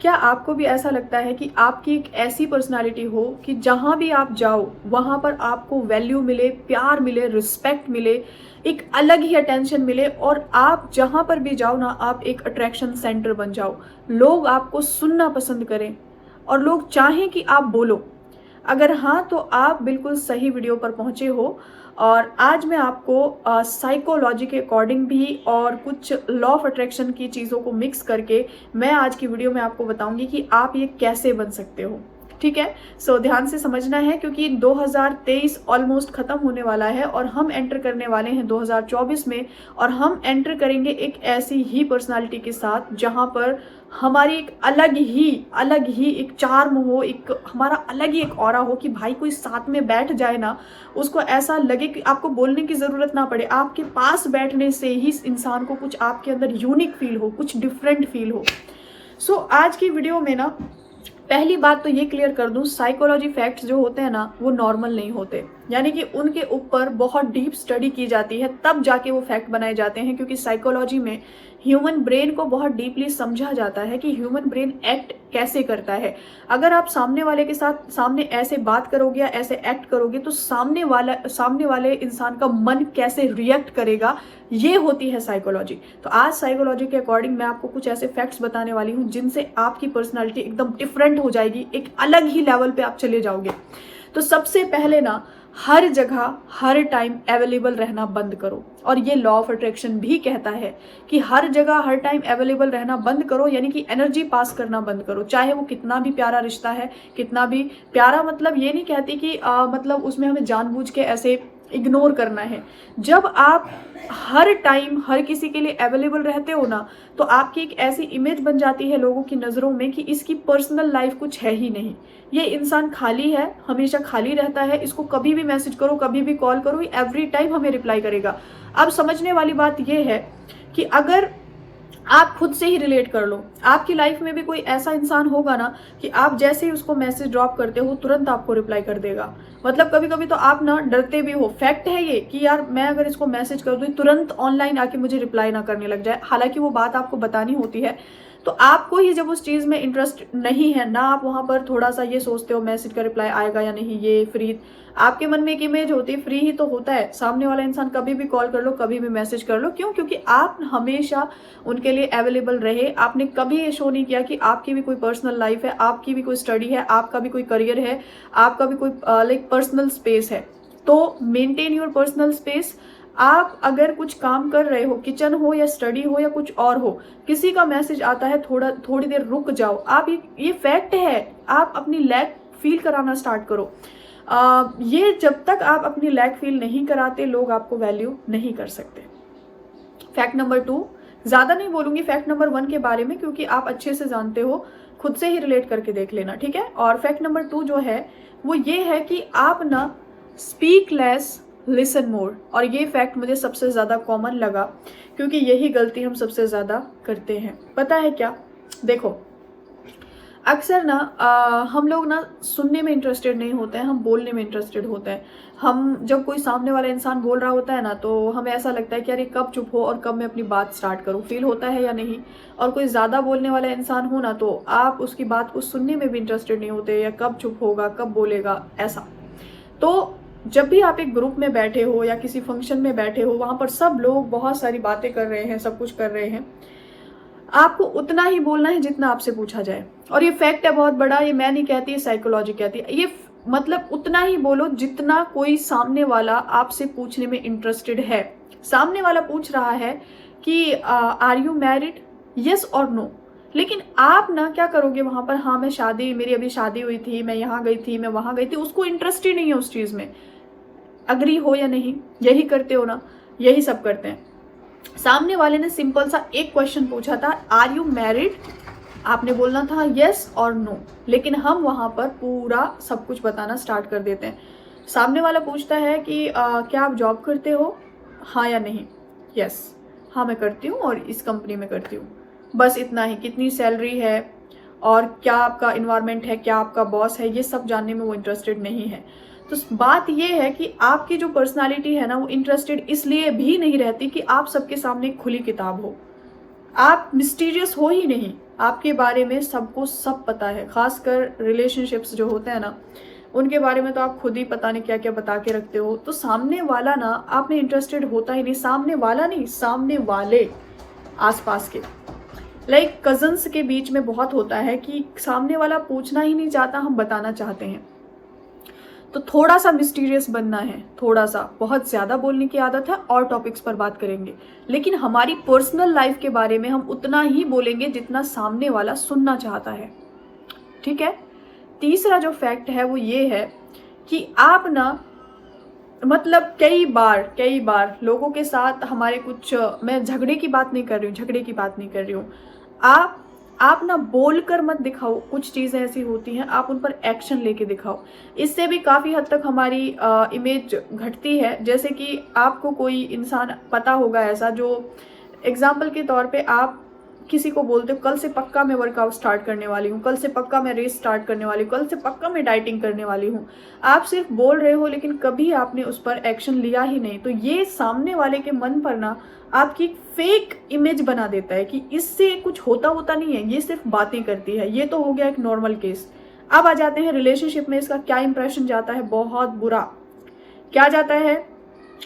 क्या आपको भी ऐसा लगता है कि आपकी एक ऐसी पर्सनालिटी हो कि जहाँ भी आप जाओ वहाँ पर आपको वैल्यू मिले, प्यार मिले, रिस्पेक्ट मिले, एक अलग ही अटेंशन मिले, और आप जहाँ पर भी जाओ ना आप एक अट्रैक्शन सेंटर बन जाओ, लोग आपको सुनना पसंद करें और लोग चाहें कि आप बोलो? अगर हाँ तो आप बिल्कुल सही वीडियो पर पहुंचे हो। और आज मैं आपको साइकोलॉजी के अकॉर्डिंग भी और कुछ लॉ ऑफ अट्रैक्शन की चीज़ों को मिक्स करके मैं आज की वीडियो में आपको बताऊंगी कि आप ये कैसे बन सकते हो। ठीक है, सो ध्यान से समझना है क्योंकि 2023 ऑलमोस्ट खत्म होने वाला है और हम एंटर करने वाले हैं 2024 में। और हम एंटर करेंगे एक ऐसी ही पर्सनालिटी के साथ जहां पर हमारी एक अलग ही एक चार्म हो, एक हमारा अलग ही एक ऑरा हो कि भाई कोई साथ में बैठ जाए ना, उसको ऐसा लगे कि आपको बोलने की ज़रूरत ना पड़े, आपके पास बैठने से ही इस इंसान को कुछ आपके अंदर यूनिक फील हो, कुछ डिफरेंट फील हो। सो आज की वीडियो में ना पहली बात तो ये क्लियर कर दूं, साइकोलॉजी फैक्ट्स जो होते हैं ना वो नॉर्मल नहीं होते, यानी कि उनके ऊपर बहुत डीप स्टडी की जाती है तब जाके वो फैक्ट बनाए जाते हैं। क्योंकि साइकोलॉजी में ह्यूमन ब्रेन को बहुत डीपली समझा जाता है कि ह्यूमन ब्रेन एक्ट कैसे करता है। अगर आप सामने वाले के साथ सामने ऐसे बात करोगे या ऐसे एक्ट करोगे तो सामने वाले इंसान का मन कैसे रिएक्ट करेगा, ये होती है साइकोलॉजी। तो आज साइकोलॉजी के अकॉर्डिंग मैं आपको कुछ ऐसे फैक्ट्स बताने वाली हूँ जिनसे आपकी पर्सनालिटी एकदम डिफरेंट हो जाएगी, एक अलग ही लेवल पे आप चले जाओगे। तो सबसे पहले ना हर जगह हर टाइम अवेलेबल रहना बंद करो। और ये लॉ ऑफ अट्रैक्शन भी कहता है कि हर जगह हर टाइम अवेलेबल रहना बंद करो, यानी कि एनर्जी पास करना बंद करो, चाहे वो कितना भी प्यारा रिश्ता है, कितना भी प्यारा, मतलब ये नहीं कहती कि मतलब उसमें हमें जानबूझ के ऐसे इग्नोर करना है। जब आप हर टाइम हर किसी के लिए अवेलेबल रहते हो ना तो आपकी एक ऐसी इमेज बन जाती है लोगों की नज़रों में कि इसकी पर्सनल लाइफ कुछ है ही नहीं, ये इंसान खाली है, हमेशा खाली रहता है, इसको कभी भी मैसेज करो, कभी भी कॉल करो, एवरी टाइम हमें रिप्लाई करेगा। अब समझने वाली बात यह है कि अगर आप खुद से ही रिलेट कर लो, आपकी लाइफ में भी कोई ऐसा इंसान होगा ना कि आप जैसे ही उसको मैसेज ड्रॉप करते हो तुरंत आपको रिप्लाई कर देगा। मतलब कभी कभी तो आप ना डरते भी हो, फैक्ट है ये कि यार मैं अगर इसको मैसेज कर दूँ तुरंत ऑनलाइन आके मुझे रिप्लाई ना करने लग जाए, हालांकि वो बात आपको बतानी होती है। तो आपको ही जब उस चीज़ में इंटरेस्ट नहीं है ना, आप वहाँ पर थोड़ा सा ये सोचते हो मैसेज का रिप्लाई आएगा या नहीं, ये फ्री, आपके मन में एक इमेज होती है, फ्री ही तो होता है, सामने वाला इंसान कभी भी कॉल कर लो, कभी भी मैसेज कर लो। क्यों? क्योंकि आप हमेशा उनके लिए अवेलेबल रहे। आपने कभी ये शो नहीं किया कि आपकी भी कोई पर्सनल लाइफ है, आपकी भी कोई स्टडी है, आपका भी कोई करियर है, आपका भी कोई लाइक पर्सनल स्पेस है। तो मेंटेन योर पर्सनल स्पेस। आप अगर कुछ काम कर रहे हो, किचन हो या स्टडी हो या कुछ और हो, किसी का मैसेज आता है, थोड़ी देर रुक जाओ। आप ये फैक्ट है, आप अपनी लैक फील कराना स्टार्ट करो। ये जब तक आप अपनी लैक फील नहीं कराते लोग आपको वैल्यू नहीं कर सकते। फैक्ट नंबर 2, ज़्यादा नहीं बोलूंगी फैक्ट नंबर 1 के बारे में क्योंकि आप अच्छे से जानते हो, खुद से ही रिलेट करके देख लेना, ठीक है। और फैक्ट नंबर 2 जो है वो ये है कि आप ना स्पीक लेस लिसन मोर। और ये फैक्ट मुझे सबसे ज़्यादा कॉमन लगा क्योंकि यही गलती हम सबसे ज़्यादा करते हैं। पता है क्या, देखो अक्सर ना हम लोग ना सुनने में इंटरेस्टेड नहीं होते हैं, हम बोलने में इंटरेस्टेड होते हैं। हम जब कोई सामने वाला इंसान बोल रहा होता है ना तो हमें ऐसा लगता है कि अरे कब चुप हो और कब मैं अपनी बात स्टार्ट करूं, फील होता है या नहीं। और कोई ज़्यादा बोलने वाला इंसान हो ना तो आप उसकी बात को सुनने में भी इंटरेस्टेड नहीं होते, या कब चुप होगा, कब बोलेगा, ऐसा। तो जब भी आप एक ग्रुप में बैठे हो या किसी फंक्शन में बैठे हो, वहाँ पर सब लोग बहुत सारी बातें कर रहे हैं, सब कुछ कर रहे हैं, आपको उतना ही बोलना है जितना आपसे पूछा जाए। और ये फैक्ट है बहुत बड़ा, ये मैं नहीं कहती, ये साइकोलॉजी कहती है। ये मतलब उतना ही बोलो जितना कोई सामने वाला आपसे पूछने में इंटरेस्टेड है। सामने वाला पूछ रहा है कि आर यू मैरिड, यस और नो, लेकिन आप ना क्या करोगे वहां पर, हाँ मैं मेरी अभी शादी हुई थी, मैं यहाँ गई थी, मैं वहां गई थी, उसको इंटरेस्ट ही नहीं है उस चीज में। अग्री हो या नहीं, यही करते हो ना, यही सब करते हैं। सामने वाले ने सिंपल सा एक क्वेश्चन पूछा था, आर यू मैरिड, आपने बोलना था यस और नो, लेकिन हम वहां पर पूरा सब कुछ बताना स्टार्ट कर देते हैं। सामने वाला पूछता है कि क्या आप जॉब करते हो, हाँ या नहीं, यस, हाँ मैं करती हूँ और इस कंपनी में करती हूँ, बस इतना ही। कितनी सैलरी है और क्या आपका इन्वायरमेंट है, क्या आपका बॉस है, ये सब जानने में वो इंटरेस्टेड नहीं है। तो बात ये है कि आपकी जो पर्सनालिटी है ना वो इंटरेस्टेड इसलिए भी नहीं रहती कि आप सबके सामने खुली किताब हो, आप मिस्टीरियस हो ही नहीं, आपके बारे में सबको सब पता है, खासकर रिलेशनशिप्स जो होते हैं ना, उनके बारे में तो आप खुद ही पता नहीं क्या क्या बता के रखते हो। तो सामने वाला ना आप में इंटरेस्टेड होता ही नहीं, सामने वाला नहीं, सामने वाले आसपास के, लाइक कजन्स के बीच में बहुत होता है कि सामने वाला पूछना ही नहीं चाहता, हम बताना चाहते हैं। तो थोड़ा सा मिस्टीरियस बनना है, थोड़ा सा, बहुत ज़्यादा बोलने की आदत है और टॉपिक्स पर बात करेंगे, लेकिन हमारी पर्सनल लाइफ के बारे में हम उतना ही बोलेंगे जितना सामने वाला सुनना चाहता है। ठीक है। तीसरा जो फैक्ट है वो ये है कि आप ना, मतलब कई बार लोगों के साथ हमारे कुछ, मैं झगड़े की बात नहीं कर रही हूँ, आप ना बोलकर मत दिखाओ, कुछ चीज़ें ऐसी होती हैं आप उन पर एक्शन लेके दिखाओ, इससे भी काफ़ी हद तक हमारी इमेज घटती है। जैसे कि आपको कोई इंसान पता होगा ऐसा, जो एग्जाम्पल के तौर पे आप किसी को बोलते हो कल से पक्का मैं वर्कआउट स्टार्ट करने वाली हूँ, कल से पक्का मैं रेस स्टार्ट करने वाली हूँ, कल से पक्का मैं डाइटिंग करने वाली हूँ। आप सिर्फ बोल रहे हो लेकिन कभी आपने उस पर एक्शन लिया ही नहीं। तो ये सामने वाले के मन पर ना आपकी फेक इमेज बना देता है कि इससे कुछ होता नहीं है, ये सिर्फ बातें करती है। ये तो हो गया एक नॉर्मल केस। अब आ जाते हैं रिलेशनशिप में, इसका क्या इंप्रेशन जाता है, बहुत बुरा। क्या जाता है,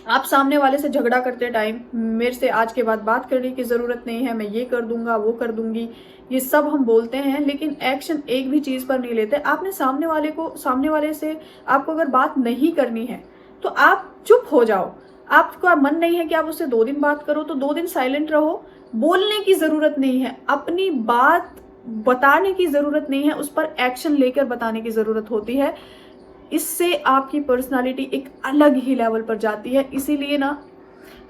आप सामने वाले से झगड़ा करते टाइम, मेरे से आज के बाद बात करने की ज़रूरत नहीं है, मैं ये कर दूंगा वो कर दूंगी, ये सब हम बोलते हैं लेकिन एक्शन एक भी चीज़ पर नहीं लेते। आपने सामने वाले से आपको अगर बात नहीं करनी है तो आप चुप हो जाओ। आपका मन नहीं है कि आप उससे 2 दिन बात करो तो 2 दिन साइलेंट रहो। बोलने की ज़रूरत नहीं है, अपनी बात बताने की ज़रूरत नहीं है, उस पर एक्शन लेकर बताने की ज़रूरत होती है। इससे आपकी पर्सनालिटी एक अलग ही लेवल पर जाती है। इसीलिए ना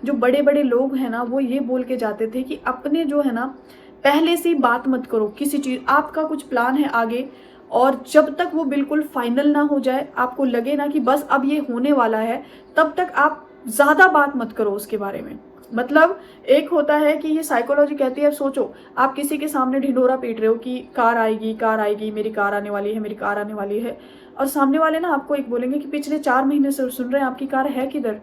जो बड़े बड़े लोग हैं ना, वो ये बोल के जाते थे कि अपने जो है ना, पहले से ही बात मत करो किसी चीज़, आपका कुछ प्लान है आगे और जब तक वो बिल्कुल फाइनल ना हो जाए, आपको लगे ना कि बस अब ये होने वाला है, तब तक आप ज़्यादा बात मत करो उसके बारे में। मतलब एक होता है कि ये साइकोलॉजी कहती है, अब सोचो आप किसी के सामने ढिंढोरा पीट रहे हो कि कार आएगी, मेरी कार आने वाली है, मेरी कार आने वाली है, और सामने वाले ना आपको एक बोलेंगे कि पिछले 4 महीने से सुन रहे हैं आपकी कार है किधर।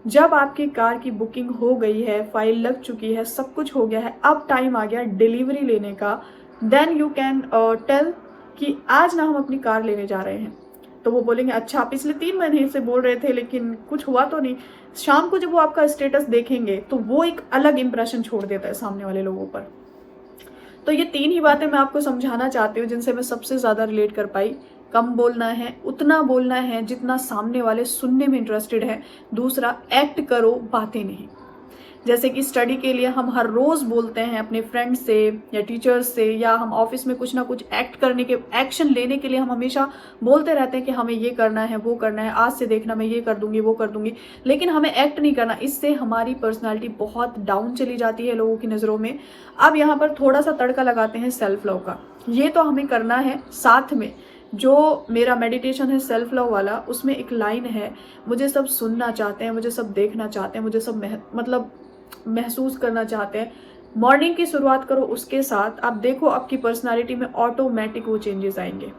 जब आपकी कार की बुकिंग हो गई है, फाइल लग चुकी है, सब कुछ हो गया है, अब टाइम आ गया डिलीवरी लेने का, देन यू कैन टेल कि आज ना हम अपनी कार लेने जा रहे हैं। तो वो बोलेंगे अच्छा पिछले 3 महीने से बोल रहे थे लेकिन कुछ हुआ तो नहीं। शाम को जब वो आपका स्टेटस देखेंगे तो वो एक अलग इंप्रेशन छोड़ देता है सामने वाले लोगों पर। तो ये 3 ही बातें मैं आपको समझाना चाहती हूँ जिनसे मैं सबसे ज़्यादा रिलेट कर पाई। कम बोलना है, उतना बोलना है जितना सामने वाले सुनने में इंटरेस्टेड है। दूसरा, एक्ट करो, बातें नहीं। जैसे कि स्टडी के लिए हम हर रोज़ बोलते हैं अपने फ्रेंड्स से या टीचर्स से, या हम ऑफिस में कुछ ना कुछ एक्शन लेने के लिए हम हमेशा बोलते रहते हैं कि हमें ये करना है, वो करना है, आज से देखना मैं ये कर दूंगी, वो कर दूंगी, लेकिन हमें एक्ट नहीं करना। इससे हमारी पर्सनालिटी बहुत डाउन चली जाती है लोगों की नज़रों में। अब यहाँ पर थोड़ा सा तड़का लगाते हैं सेल्फ लव का। ये तो हमें करना है, साथ में जो मेरा मेडिटेशन है सेल्फ लव वाला, उसमें एक लाइन है, मुझे सब सुनना चाहते हैं, मुझे सब देखना चाहते हैं, मुझे सब मतलब महसूस करना चाहते हैं। मॉर्निंग की शुरुआत करो उसके साथ, आप देखो आपकी पर्सनालिटी में ऑटोमेटिक वो चेंजेस आएंगे।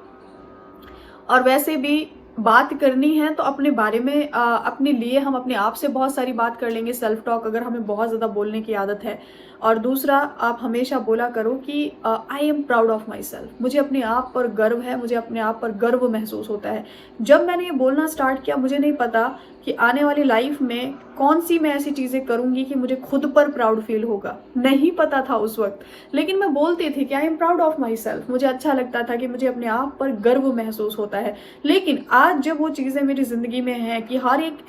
और वैसे भी बात करनी है तो अपने बारे में, अपने लिए हम अपने आप से बहुत सारी बात कर लेंगे, सेल्फ टॉक, अगर हमें बहुत ज़्यादा बोलने की आदत है। और दूसरा, आप हमेशा बोला करो कि आई am proud of my self, मुझे अपने आप पर गर्व है, मुझे अपने आप पर गर्व महसूस होता है। जब मैंने ये बोलना स्टार्ट किया, मुझे नहीं पता कि आने वाली लाइफ में कौन सी मैं ऐसी चीज़ें करूँगी कि मुझे खुद पर प्राउड फील होगा, नहीं पता था उस वक्त, लेकिन मैं बोलती थी कि आई am proud of my self. मुझे अच्छा लगता था कि मुझे अपने आप पर गर्व महसूस होता है। लेकिन आज जब वो चीज़ें मेरी ज़िंदगी में हैं कि हर एक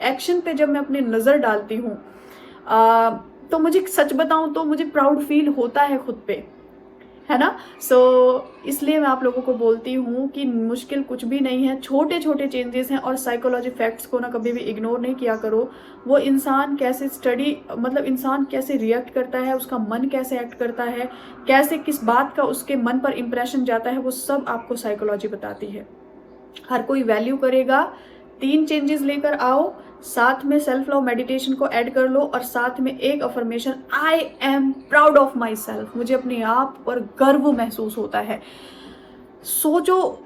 एक्शन पे जब मैं अपनी नज़र डालती हूँ, तो मुझे सच बताऊँ तो मुझे प्राउड फील होता है खुद पे, है ना। इसलिए मैं आप लोगों को बोलती हूँ कि मुश्किल कुछ भी नहीं है, छोटे छोटे चेंजेस हैं। और साइकोलॉजी फैक्ट्स को ना कभी भी इग्नोर नहीं किया करो। वो इंसान कैसे इंसान कैसे रिएक्ट करता है, उसका मन कैसे एक्ट करता है, कैसे किस बात का उसके मन पर इंप्रेशन जाता है, वो सब आपको साइकोलॉजी बताती है। हर कोई वैल्यू करेगा। 3 चेंजेस लेकर आओ, साथ में सेल्फ लव मेडिटेशन को ऐड कर लो, और साथ में एक affirmation, I am proud of my self, मुझे अपने आप पर गर्व महसूस होता है। सोचो,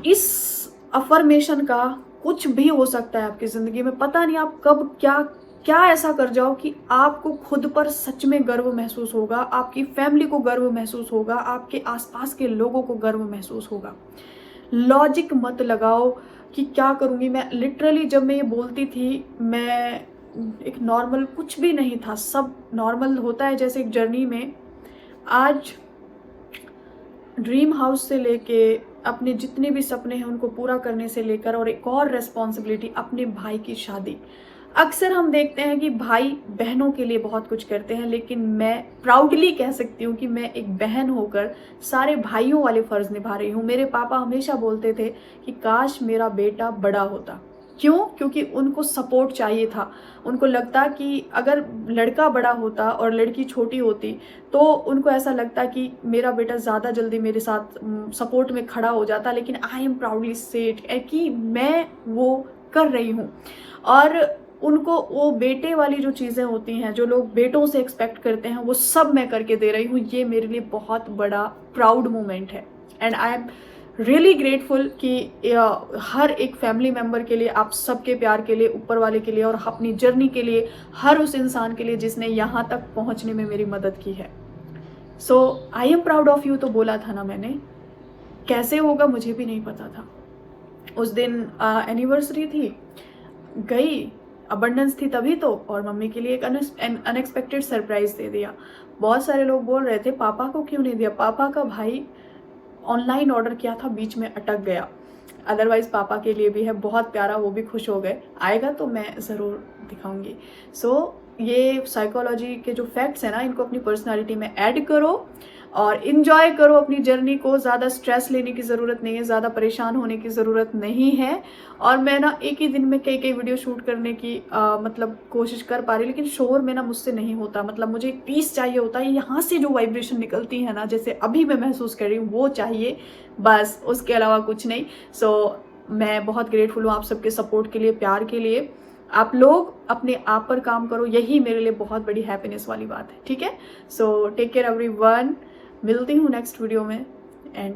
इस अफर्मेशन का कुछ भी हो सकता है आपकी ज़िंदगी में, पता नहीं आप कब क्या क्या ऐसा कर जाओ कि आपको खुद पर सच में गर्व महसूस होगा, आपकी फैमिली को गर्व महसूस होगा, आपके आसपास के लोगों को गर्व महसूस होगा। लॉजिक मत लगाओ कि क्या करूँगी मैं। लिटरली जब मैं ये बोलती थी, मैं एक नॉर्मल कुछ भी नहीं था, सब नॉर्मल होता है जैसे एक जर्नी में। आज ड्रीम हाउस से लेके अपने जितने भी सपने हैं उनको पूरा करने से लेकर, और एक और रेस्पॉन्सिबिलिटी अपने भाई की शादी। अक्सर हम देखते हैं कि भाई बहनों के लिए बहुत कुछ करते हैं, लेकिन मैं प्राउडली कह सकती हूँ कि मैं एक बहन होकर सारे भाइयों वाले फ़र्ज़ निभा रही हूँ। मेरे पापा हमेशा बोलते थे कि काश मेरा बेटा बड़ा होता। क्यों? क्योंकि उनको सपोर्ट चाहिए था। उनको लगता कि अगर लड़का बड़ा होता और लड़की छोटी होती तो उनको ऐसा लगता कि मेरा बेटा ज़्यादा जल्दी मेरे साथ सपोर्ट में खड़ा हो जाता। लेकिन आई एम प्राउडली सेड कि मैं वो कर रही हूँ। और उनको वो बेटे वाली जो चीज़ें होती हैं, जो लोग बेटों से एक्सपेक्ट करते हैं, वो सब मैं करके दे रही हूँ। ये मेरे लिए बहुत बड़ा प्राउड मोमेंट है। And I am really grateful कि हर एक फैमिली मेम्बर के लिए, आप सबके प्यार के लिए, ऊपर वाले के लिए, और अपनी जर्नी के लिए, हर उस इंसान के लिए जिसने यहाँ तक पहुँचने में मेरी मदद की है। So I am proud of you तो बोला था ना मैंने, कैसे होगा मुझे भी नहीं पता था। उस दिन एनिवर्सरी थी, गई, अबंडेंस थी तभी तो, और मम्मी के लिए एक अनएक्सपेक्टेड सरप्राइज़ दे दिया। बहुत सारे लोग बोल रहे थे पापा को क्यों नहीं दिया। पापा का भाई ऑनलाइन ऑर्डर किया था, बीच में अटक गया। अदरवाइज़ पापा के लिए भी है, बहुत प्यारा, वो भी खुश हो गए। आएगा तो मैं ज़रूर दिखाऊंगी। सो ये साइकोलॉजी के जो फैक्ट्स हैं ना, इनको अपनी पर्सनालिटी में ऐड करो और इन्जॉय करो अपनी जर्नी को। ज़्यादा स्ट्रेस लेने की ज़रूरत नहीं है, ज़्यादा परेशान होने की ज़रूरत नहीं है। और मैं ना एक ही दिन में कई वीडियो शूट करने की मतलब कोशिश कर पा रही, लेकिन शोर में ना मुझसे नहीं होता। मतलब मुझे एक पीस चाहिए होता है, यहाँ से जो वाइब्रेशन निकलती है ना, जैसे अभी मैं महसूस कर रही हूँ, वो चाहिए बस, उसके अलावा कुछ नहीं। सो मैं बहुत ग्रेटफुल हूँ आप सबके सपोर्ट के लिए, प्यार के लिए। आप लोग अपने आप पर काम करो, यही मेरे लिए बहुत बड़ी हैप्पीनेस वाली बात है। ठीक है, सो टेक केयर एवरीवन। मिलती हूँ नेक्स्ट वीडियो में एंड